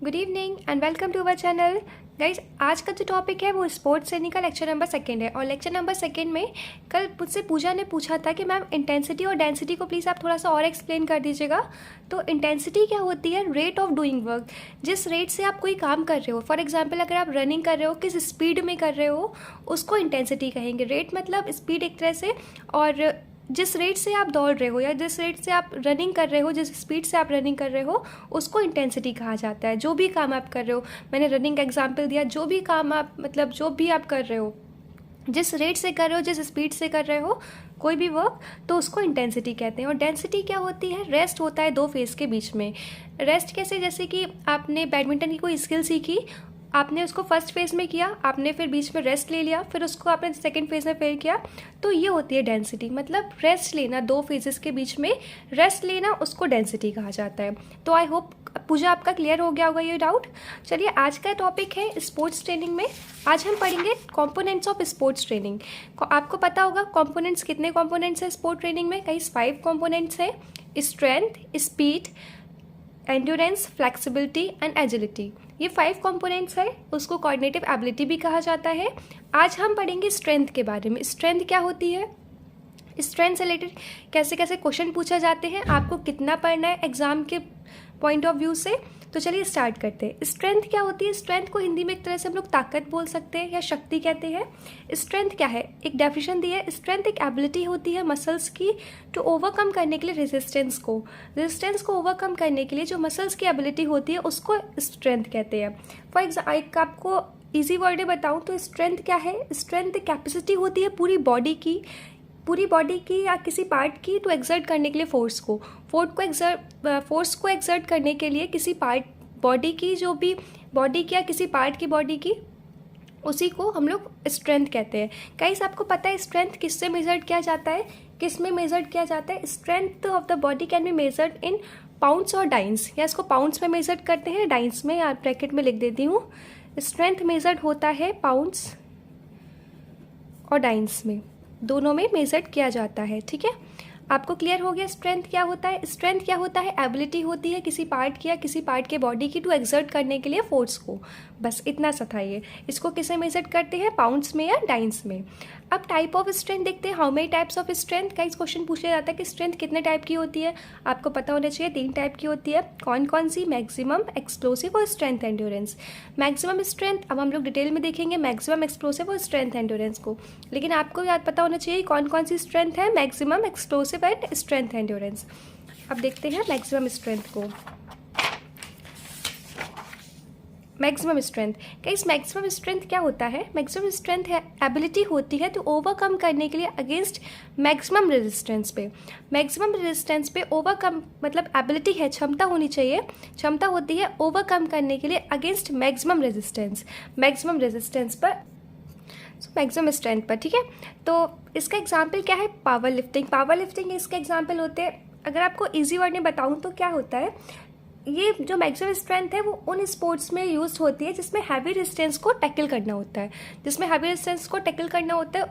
Good evening and welcome to our channel guys. आज का जो टॉपिक है वो स्पोर्ट्स ट्रेनिंग का लेक्चर नंबर 2 है। और लेक्चर नंबर 2 में कल मुझसे पूजा ने पूछा था कि मैम इंटेंसिटी और डेंसिटी को प्लीज़ आप थोड़ा सा और एक्सप्लेन कर दीजिएगा। तो इंटेंसिटी क्या होती है? रेट ऑफ डूइंग वर्क, जिस रेट से आप कोई काम कर रहे हो। फॉर एग्जाम्पल अगर आप रनिंग कर रहे हो, किस स्पीड में कर रहे हो, उसको इंटेंसिटी कहेंगे। रेट मतलब स्पीड एक तरह से, और जिस रेट से आप दौड़ रहे हो या जिस रेट से आप रनिंग कर रहे हो, जिस स्पीड से आप रनिंग कर रहे हो, उसको इंटेंसिटी कहा जाता है। जो भी काम आप कर रहे हो, मैंने रनिंग का एग्जांपल दिया, जो भी काम आप मतलब जो भी आप कर रहे हो, जिस रेट से कर रहे हो, जिस स्पीड से कर रहे हो कोई भी वर्क, तो उसको इंटेंसिटी कहते हैं। और डेंसिटी क्या होती है? रेस्ट होता है दो फेज़ के बीच में। रेस्ट कैसे? जैसे कि आपने बैडमिंटन की कोई स्किल सीखी, आपने उसको फर्स्ट फेज़ में किया, आपने फिर बीच में रेस्ट ले लिया, फिर उसको आपने सेकंड फेज़ में फिर किया, तो ये होती है डेंसिटी। मतलब रेस्ट लेना, दो फेजेस के बीच में रेस्ट लेना, उसको डेंसिटी कहा जाता है। तो आई होप पूजा आपका क्लियर हो गया होगा ये डाउट। चलिए, आज का टॉपिक है स्पोर्ट्स ट्रेनिंग में। आज हम पढ़ेंगे कॉम्पोनेंट्स ऑफ स्पोर्ट्स ट्रेनिंग। आपको पता होगा कॉम्पोनेंट्स, कितने कॉम्पोनेंट्स हैं स्पोर्ट्स ट्रेनिंग में? कई 5 कॉम्पोनेंट्स हैं। Strength, speed, endurance, flexibility and agility, ये 5 कंपोनेंट्स है। उसको कोऑर्डिनेटिव एबिलिटी भी कहा जाता है। आज हम पढ़ेंगे स्ट्रेंथ के बारे में। स्ट्रेंथ क्या होती है, स्ट्रेंथ से रिलेटेड कैसे कैसे क्वेश्चन पूछे जाते हैं, आपको कितना पढ़ना है एग्जाम के पॉइंट ऑफ व्यू से। तो चलिए स्टार्ट करते हैं। स्ट्रेंथ क्या होती है? स्ट्रेंथ को हिंदी में एक तरह से हम लोग ताकत बोल सकते हैं या शक्ति कहते हैं। स्ट्रेंथ क्या है? एक डेफिनेशन दी है, स्ट्रेंथ एक एबिलिटी होती है मसल्स की टू ओवरकम करने के लिए रेजिस्टेंस को ओवरकम करने के लिए जो मसल्स की एबिलिटी होती है उसको स्ट्रेंथ कहते हैं। फॉर एग्जाम्पल एक आपको ईजी वर्ड में बताऊँ तो स्ट्रेंथ क्या है? स्ट्रेंथ कैपेसिटी होती है पूरी बॉडी की या किसी पार्ट की टू एक्सर्ट करने के लिए फोर्स को एक्सर्ट करने के लिए किसी पार्ट बॉडी की, जो भी बॉडी की या किसी पार्ट की बॉडी की, उसी को हम लोग स्ट्रेंथ कहते हैं। गाइस, आपको पता है स्ट्रेंथ किससे मेजर्ड किया जाता है, किस में मेजर्ड किया जाता है? Strength of the body can be measured in pounds और डाइंस, या इसको पाउंड्स में मेजर्ड करते हैं, डाइंस में, या ब्रैकेट में लिख देती हूँ। स्ट्रेंथ मेजर्ड होता है पाउंड्स और डाइंस में, दोनों में मेजर किया जाता है। ठीक है, आपको क्लियर हो गया स्ट्रेंथ क्या होता है? स्ट्रेंथ क्या होता है? एबिलिटी होती है किसी पार्ट की या किसी पार्ट के बॉडी की टू एक्सर्ट करने के लिए फोर्स को। बस इतना सा था ये। इसको किसे मेजर करते हैं? पाउंड्स में या डाइंस में। अब टाइप ऑफ स्ट्रेंथ देखते हैं। How many types of strength का इस क्वेश्चन पूछा जाता है कि स्ट्रेंथ कितने टाइप की होती है। आपको पता होना चाहिए 3 टाइप की होती है। कौन कौन सी? मैक्सिमम, एक्सप्लोसिव और स्ट्रेंथ एंड्योरेंस। मैक्सिमम स्ट्रेंथ अब हम लोग डिटेल में देखेंगे, मैक्सिमम, एक्सप्लोसिव और स्ट्रेंथ एंड्योरेंस को। लेकिन आपको याद पता होना चाहिए कौन कौन सी स्ट्रेंथ है, maximum, explosive and strength endurance. अब देखते हैं मैक्सिमम स्ट्रेंथ को। मैक्सिमम स्ट्रेंथ का इस मैक्सिमम स्ट्रेंथ क्या होता है? मैक्सिमम स्ट्रेंथ है एबिलिटी होती है तो ओवरकम करने के लिए अगेंस्ट मैक्सिमम रेजिस्टेंस पे। मैक्सिमम रेजिस्टेंस पे ओवरकम मतलब एबिलिटी है, क्षमता होनी चाहिए, क्षमता होती है ओवरकम करने के लिए अगेंस्ट मैक्सिमम रेजिस्टेंस पर, मैक्सिमम स्ट्रेंथ पर। ठीक है, तो इसका एग्जाम्पल क्या है? पावर लिफ्टिंग इसके एग्जाम्पल होते हैं। अगर आपको इजी वर्ड में बताऊँ तो क्या होता है, ये जो मैक्सिमम स्ट्रेंथ है वो उन स्पोर्ट्स में यूज होती है जिसमें हैवी रेजिस्टेंस को टैकल करना होता है,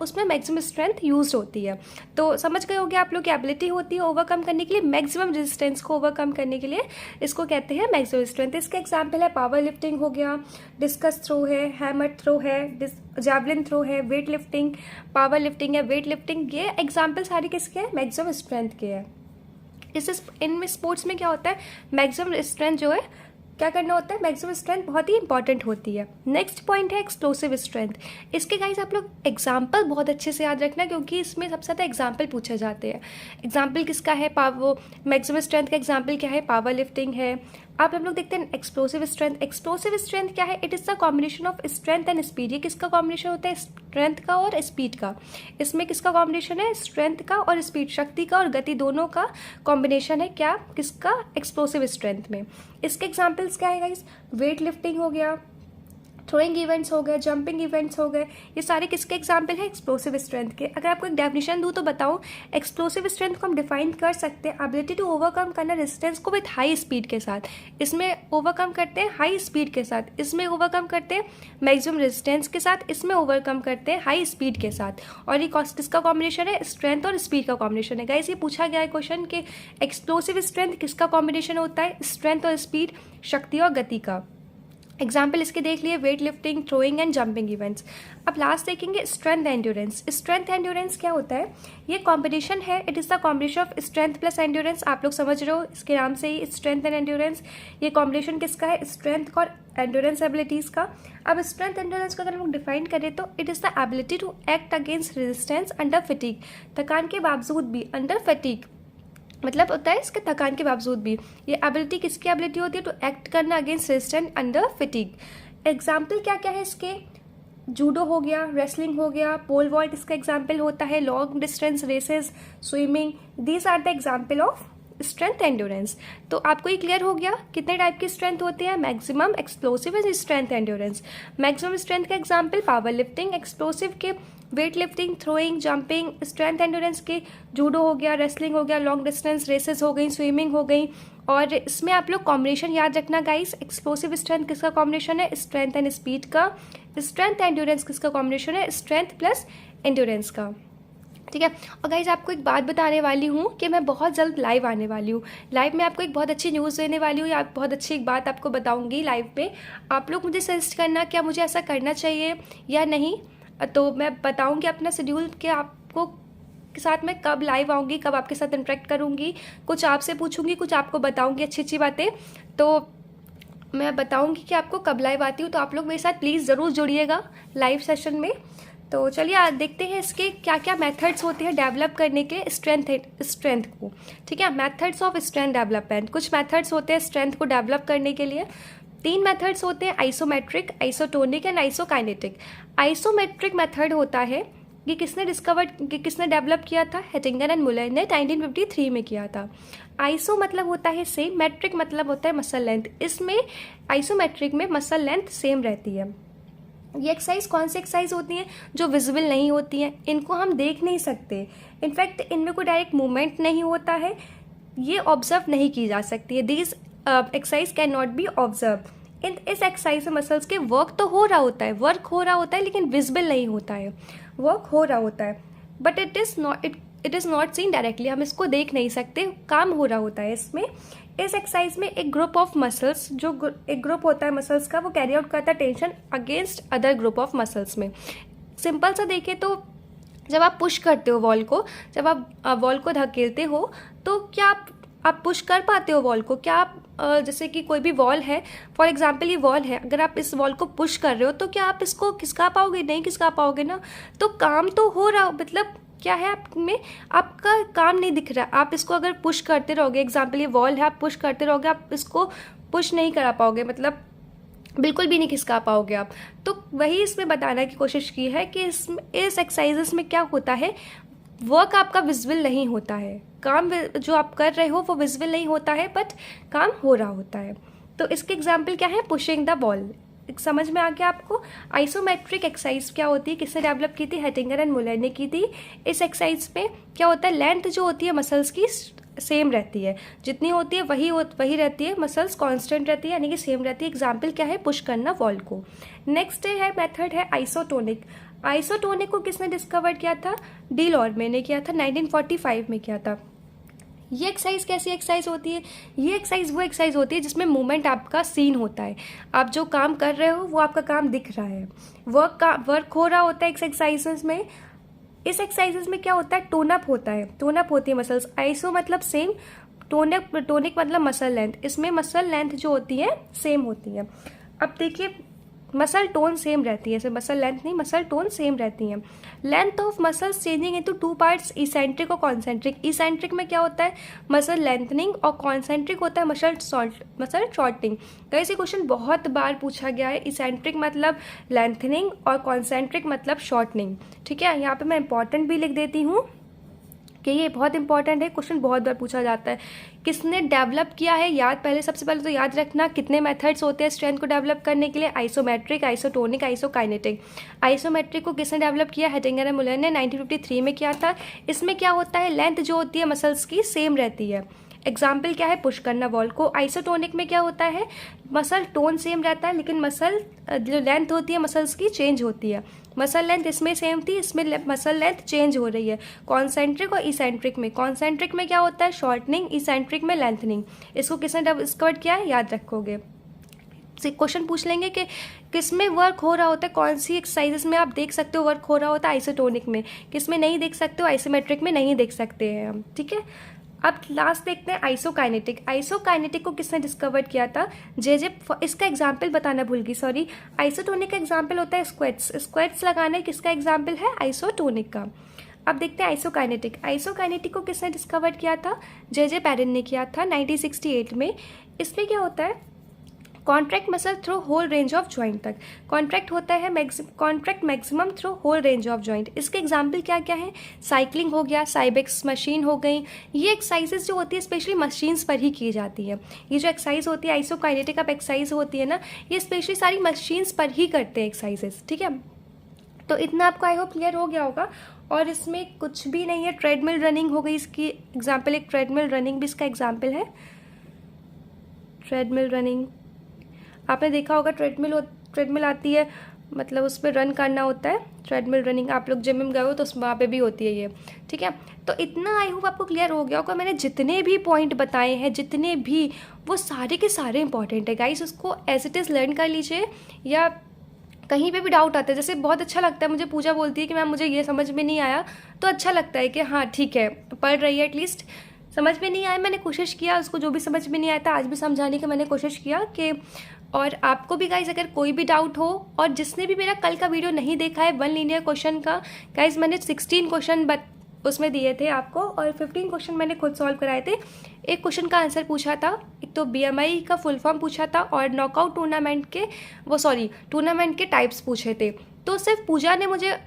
उसमें मैक्सिमम स्ट्रेंथ यूज होती है। तो समझ गए होंगे आप लोग की एबिलिटी होती है ओवरकम करने के लिए, मैक्सिमम रेजिस्टेंस को ओवरकम करने के लिए इसको कहते हैं मैक्सिमम स्ट्रेंथ। इसका एग्जाम्पल है पावर लिफ्टिंग हो गया, डिस्कस थ्रो है, हैमर थ्रो है, जैवलिन थ्रो है, वेट लिफ्टिंग, पावर लिफ्टिंग है, वेट लिफ्टिंग। ये एग्जाम्पल सारे किसके हैं? मैक्सिमम स्ट्रेंथ के हैं। इनमें स्पोर्ट्स में क्या होता है, मैक्सिमम स्ट्रेंथ जो है क्या करना होता है, मैक्सिमम स्ट्रेंथ बहुत ही इंपॉर्टेंट होती है। नेक्स्ट पॉइंट है एक्सप्लोसिव स्ट्रेंथ। इसके गाइस आप लोग एग्जाम्पल बहुत अच्छे से याद रखना, क्योंकि इसमें सबसे ज़्यादा एग्जाम्पल पूछे जाते हैं। एग्जाम्पल किसका है? मैक्सिमम स्ट्रेंथ का एग्जाम्पल क्या है? पावर लिफ्टिंग है। अब हम लोग देखते हैं एक्सप्लोसिव स्ट्रेंथ क्या है? It is the combination of strength and speed. ये किसका कॉम्बिनेशन होता है? स्ट्रेंथ का और स्पीड का। इसमें किसका कॉम्बिनेशन है? स्ट्रेंथ का और स्पीड, शक्ति का और गति दोनों का कॉम्बिनेशन है। क्या? किसका? एक्सप्लोसिव स्ट्रेंथ में। इसके एग्जाम्पल्स क्या है गाइस? वेट लिफ्टिंग हो गया, थ्रोइंग इवेंट्स हो गए, जंपिंग इवेंट्स हो गए, ये सारे किसके एग्जाम्पल है? एक्सप्लोसिव स्ट्रेंथ के। अगर आपको एक डेफिनेशन दूँ तो बताऊँ, एक्सप्लोसिव स्ट्रेंथ को हम डिफाइन कर सकते हैं एबिलिटी टू ओवरकम करना रेजिस्टेंस को विथ हाई स्पीड के साथ। इसमें ओवरकम करते हैं हाई स्पीड के साथ, इसमें ओवरकम करते हैं मैक्सिमम रेजिस्टेंस के साथ, इसमें ओवरकम करते हैं हाई स्पीड के साथ। और ये किसका कॉम्बिनेशन है? स्ट्रेंथ और स्पीड का कॉम्बिनेशन है। गाइस, ये पूछा गया है क्वेश्चन कि एक्सप्लोसिव स्ट्रेंथ किसका कॉम्बिनेशन होता है? स्ट्रेंथ और स्पीड, शक्ति और गति का। एग्जाम्पल इसके देख लिए, weight lifting, throwing and jumping events. अब लास्ट देखेंगे स्ट्रेंथ एंड्योरेंस। स्ट्रेंथ एंड्योरेंस क्या होता है? ये कॉम्पिटिशन है, it is the combination of strength plus endurance. आप लोग समझ रहे हो इसके नाम से ही, स्ट्रेंथ एंड एंड्योरेंस। ये कॉम्बिनेशन किसका है? स्ट्रेंथ और एंड्योरेंस एबिलिटीज़ का। अब स्ट्रेंथ एंड्योरेंस को अगर हम डिफाइन करें तो it is the ability to act against resistance under fatigue. थकान के बावजूद भी, अंडर फटीग मतलब होता है इसके थकान के बावजूद भी। ये एबिलिटी किसकी एबिलिटी होती है? टू एक्ट करना against resistance under fatigue. Example क्या क्या है इसके? जूडो हो गया, रेसलिंग हो गया, पोल वॉल्ट इसका एग्जाम्पल होता है, long distance races, swimming. These are the example of strength endurance. तो आपको ये क्लियर हो गया कितने टाइप की स्ट्रेंथ होती है? Maximum, explosive and strength endurance. Maximum strength का एग्जाम्पल पावर लिफ्टिंग, एक्सप्लोसिव के weight lifting, throwing, jumping. Strength endurance के जूडो हो गया, रेसलिंग हो गया, लॉन्ग डिस्टेंस रेसेस हो गई, स्विमिंग हो गई। और इसमें आप लोग कॉम्बिनेशन याद रखना गाइस, एक्सप्लोसिव स्ट्रेंथ किसका कॉम्बिनेशन है? स्ट्रेंथ एंड स्पीड का। स्ट्रेंथ एंड्योरेंस किसका कॉम्बिनेशन है? स्ट्रेंथ प्लस एंड्योरेंस का। ठीक है। और गाइज आपको एक बात बताने वाली हूँ कि मैं बहुत जल्द लाइव आने वाली हूँ। लाइव में आपको एक बहुत अच्छी न्यूज़ देने वाली हूँ, या बहुत अच्छी एक बात आपको बताऊँगी लाइव पे। आप लोग मुझे सजेस्ट करना क्या मुझे ऐसा करना चाहिए या नहीं। तो मैं बताऊँगी अपना शेड्यूल कि आपको के साथ मैं कब लाइव आऊँगी, कब आपके साथ इंटरेक्ट करूँगी, कुछ आपसे पूछूँगी, कुछ आपको बताऊँगी अच्छी अच्छी बातें। तो मैं बताऊँगी कि आपको कब लाइव आती हूँ, तो आप लोग मेरे साथ प्लीज़ ज़रूर जुड़िएगा लाइव सेशन में। तो चलिए आज देखते हैं इसके क्या क्या मेथड्स होते हैं डेवलप करने के स्ट्रेंथ को। ठीक है, मेथड्स ऑफ स्ट्रेंथ डेवलपमेंट। कुछ मेथड्स होते हैं स्ट्रेंथ को डेवलप करने के लिए। 3 मेथड्स होते हैं, isometric, isotonic and isokinetic. Isometric method होता है कि किसने डेवलप किया था? हेटिंगर एंड मुलर ने 1953 में किया था। आइसो मतलब होता है सेम, मैट्रिक मतलब होता है मसल लेंथ। इसमें आइसोमेट्रिक में मसल लेंथ सेम रहती है। ये एक्सरसाइज कौन सी एक्सरसाइज होती हैं? जो विजिबल नहीं होती हैं, इनको हम देख नहीं सकते, इनफैक्ट इनमें कोई डायरेक्ट मूवमेंट नहीं होता है, ये ऑब्जर्व नहीं की जा सकती है। This exercise can not be observe. इस एक्सरसाइज में मसल्स के वर्क तो हो रहा होता है, वर्क हो रहा होता है, लेकिन विजिबल नहीं होता है। वर्क हो रहा होता है but it is not seen directly, हम इसको देख नहीं सकते, काम हो रहा होता है इसमें। इस एक्सरसाइज में एक ग्रुप ऑफ मसल्स, जो एक ग्रुप होता है मसल्स का, वो कैरी आउट करता है tension against other group of muscles में। सिंपल सा देखें तो जब आप पुश करते हो वॉल को, जब आप वॉल को धकेलते हो, तो क्या आप पुश कर पाते हो वॉल को? क्या आप जैसे कि कोई भी वॉल है, फॉर एग्जांपल ये वॉल है, अगर आप इस वॉल को पुश कर रहे हो तो क्या आप इसको खिसका पाओगे? नहीं खिसका पाओगे ना। तो काम तो हो रहा, मतलब क्या है आप में, आपका काम नहीं दिख रहा। आप इसको अगर पुश करते रहोगे, एग्जाम्पल ये वॉल है, आप पुश करते रहोगे, आप इसको पुश नहीं करा पाओगे, मतलब बिल्कुल भी नहीं खिसका पाओगे आप। तो वही इसमें बताने की कोशिश की है कि इस एक्सरसाइजेस में क्या होता है, वर्क आपका विजिबल नहीं होता है, काम जो आप कर रहे हो वो विजिबल नहीं होता है, बट काम हो रहा होता है। तो इसके एग्जाम्पल क्या है? Pushing the ball. समझ में आ गया आपको? आइसोमेट्रिक एक्सरसाइज क्या होती है, किसने डेवलप की थी? हेटिंगर एंड मुलर ने की थी। इस एक्सरसाइज में क्या होता है, लेंथ जो होती है मसल्स की सेम रहती है, जितनी होती है वही रहती है, मसल्स कांस्टेंट रहती है, यानी कि सेम रहती है। एग्जाम्पल क्या है? पुश करना वॉल को। नेक्स्ट है मेथड है आइसोटोनिक। आइसोटोनिक को किसने डिस्कवर किया था? डी लॉर्मे ने किया था, 1945 में किया था। ये एक्सरसाइज कैसी एक्सरसाइज होती है? ये एक्सरसाइज वो एक्सरसाइज होती है जिसमें मूवमेंट आपका सीन होता है, आप जो काम कर रहे हो वो आपका काम दिख रहा है, वर्क हो रहा होता है इस एक्सरसाइजेस में। इस एक्सरसाइजेस में क्या होता है? टोनअप होता है, टोनअप होती है मसल्स। आइसो मतलब सेम, टोनिक मतलब मसल लेंथ। इसमें मसल लेंथ जो होती है सेम होती है। अब देखिए मसल टोन सेम रहती है, ऐसे मसल लेंथ नहीं, मसल टोन सेम रहती हैं। Length of muscles changing into 2 parts, eccentric और कॉन्सेंट्रिक। इसेंट्रिक में क्या होता है? मसल लेंथनिंग, और कॉन्सेंट्रिक होता है मसल शॉर्टनिंग। तो ऐसे क्वेश्चन बहुत बार पूछा गया है। इसेंट्रिक मतलब लेंथनिंग और कॉन्सेंट्रिक मतलब शॉर्टनिंग। ठीक है, यहाँ पे मैं इंपॉर्टेंट भी लिख देती हूँ कि ये बहुत इंपॉर्टेंट है, क्वेश्चन बहुत बार पूछा जाता है। किसने डेवलप किया है? सबसे पहले तो याद रखना कितने मेथड्स होते हैं स्ट्रेंथ को डेवलप करने के लिए। Isometric, isotonic, isokinetic. आइसोमेट्रिक को किसने डेवलप किया? हेटिंगर एंड मुलर ने 1953 में किया था। इसमें क्या होता है? लेंथ जो होती है मसल्स की सेम रहती है। एग्जाम्पल क्या है? पुश करना वॉल को। आइसोटोनिक में क्या होता है? मसल टोन सेम रहता है, लेकिन मसल जो लेंथ होती है मसल्स की चेंज होती है। मसल लेंथ इसमें सेम थी, इसमें मसल लेंथ चेंज हो रही है। कॉन्सेंट्रिक और इसेंट्रिक में, कॉन्सेंट्रिक में क्या होता है? शॉर्टनिंग, इसेंट्रिक में लेंथनिंग। इसको किसने डिस्कवर किया है? याद रखोगे। क्वेश्चन पूछ लेंगे कि किस में वर्क हो रहा होता है, कौन सी एक्सरसाइजेस में आप देख सकते हो वर्क हो रहा होता है आइसोटोनिक में, किस में नहीं देख सकते हो, आइसोमेट्रिक में नहीं देख सकते हैं हम, ठीक है। अब लास्ट देखते हैं आइसोकाइनेटिक। आइसोकाइनेटिक को किसने डिस्कवर किया था, जे इसका एग्जाम्पल बताना भूल गई, सॉरी। आइसोटोनिक का एग्जाम्पल होता है स्क्वैट्स। स्क्वैट्स लगाना किसका एग्जाम्पल है, आइसोटोनिक का। अब देखते हैं आइसोकाइनेटिक। आइसोकाइनेटिक को किसने डिस्कवर किया था, जे पैरिन ने किया था 1968 में। इसमें क्या होता है, contract muscle through whole range of joint तक। कॉन्ट्रैक्ट होता है contract maximum through whole range of joint. इसके एग्जाम्पल क्या क्या है, साइकिलिंग हो गया, साइबेक्स मशीन हो गई। ये एक्सरसाइजेस जो होती है स्पेशली मशीन्स पर ही की जाती है। ये जो एक्सरसाइज होती है आइसोकाइनेटिक अप एक्सरसाइज होती है ना, ये स्पेशली सारी मशीन्स पर ही करते हैं एक्सरसाइजेस, ठीक है। तो इतना आपको आई होप क्लियर हो गया होगा। और इसमें कुछ भी नहीं है, ट्रेडमिल रनिंग हो गई इसकी एग्जाम्पल, एक ट्रेडमिल रनिंग भी इसका एग्जाम्पल है। ट्रेडमिल रनिंग आपने देखा होगा, ट्रेडमिल आती है, मतलब उस पर रन करना होता है। ट्रेडमिल रनिंग आप लोग जिम में गए हो तो वहाँ पे भी होती है ये, ठीक है। तो इतना आई होप आपको क्लियर हो गया होगा। मैंने जितने भी पॉइंट बताए हैं, जितने भी, वो सारे के सारे इंपॉर्टेंट है गाइस। उसको एज इट इज़ लर्न कर लीजिए, या कहीं पे भी डाउट आता है, जैसे बहुत अच्छा लगता है मुझे, पूजा बोलती है कि मैम मुझे ये समझ में नहीं आया, तो अच्छा लगता है कि हाँ ठीक है पढ़ रही है, एटलीस्ट समझ में नहीं आया, मैंने कोशिश किया, उसको जो भी समझ में नहीं आया था आज भी समझाने का मैंने कोशिश किया कि। और आपको भी गाइज अगर कोई भी डाउट हो, और जिसने भी मेरा कल का वीडियो नहीं देखा है वन लीनियर क्वेश्चन का, गाइज मैंने 16 क्वेश्चन उसमें दिए थे आपको, और 15 क्वेश्चन मैंने खुद सॉल्व कराए थे। एक क्वेश्चन का आंसर पूछा था, एक तो BMI का फुल फॉर्म पूछा था, और नॉकआउट टूर्नामेंट के टाइप्स पूछे थे। तो सिर्फ पूजा ने मुझे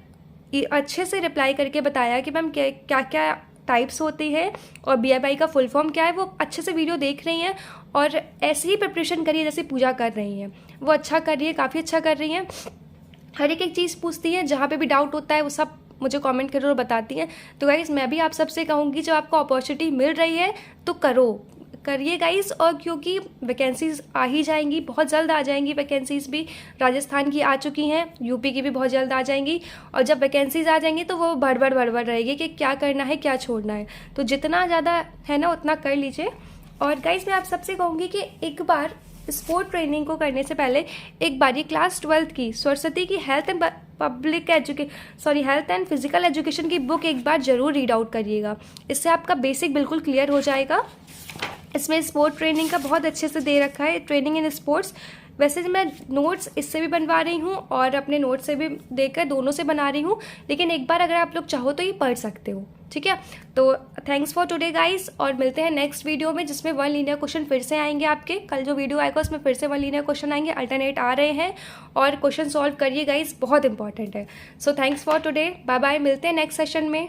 अच्छे से रिप्लाई करके बताया कि मैम क्या क्या टाइप्स होती है और BMI का फुल फॉर्म क्या है। वो अच्छे से वीडियो देख रही हैं और ऐसे ही प्रिपरेशन करिए जैसे पूजा कर रही हैं। वो अच्छा कर रही है, काफ़ी अच्छा कर रही हैं, हर एक चीज़ पूछती हैं, जहाँ पे भी डाउट होता है वो सब मुझे कमेंट करके और बताती हैं। तो गाइस मैं भी आप सबसे कहूँगी, जब आपको अपॉर्चुनिटी मिल रही है तो करिए गाइस। और क्योंकि वैकेंसीज आ ही जाएंगी, बहुत जल्द आ जाएंगी वैकेंसीज भी, राजस्थान की आ चुकी हैं, यूपी की भी बहुत जल्द आ जाएंगी। और जब वैकेंसीज आ जाएंगी तो वो भड़बड़ रहेगी कि क्या करना है क्या छोड़ना है। तो जितना ज़्यादा है ना उतना कर लीजिए। और गाइस मैं आप सबसे कहूँगी कि एक बार स्पोर्ट ट्रेनिंग को करने से पहले एक बार ये क्लास 12th की सरस्वती की हेल्थ एंड फिजिकल एजुकेशन की बुक एक बार जरूर रीड आउट करिएगा। इससे आपका बेसिक बिल्कुल क्लियर हो जाएगा। इसमें स्पोर्ट ट्रेनिंग का बहुत अच्छे से दे रखा है, ट्रेनिंग इन स्पोर्ट्स। वैसे मैं नोट्स इससे भी बनवा रही हूँ और अपने नोट्स से भी देकर दोनों से बना रही हूँ, लेकिन एक बार अगर आप लोग चाहो तो ये पढ़ सकते हो, ठीक है। तो थैंक्स फॉर टुडे गाइस, और मिलते हैं नेक्स्ट वीडियो में जिसमें वन लीनियर क्वेश्चन फिर से आएंगे आपके। कल जो वीडियो आएगा उसमें फिर से वन लीनियर क्वेश्चन आएंगे, अल्टरनेट आ रहे हैं, और क्वेश्चन सॉल्व करिए गाइस, बहुत इंपॉर्टेंट है। So thanks for today, bye bye, मिलते हैं नेक्स्ट सेशन में।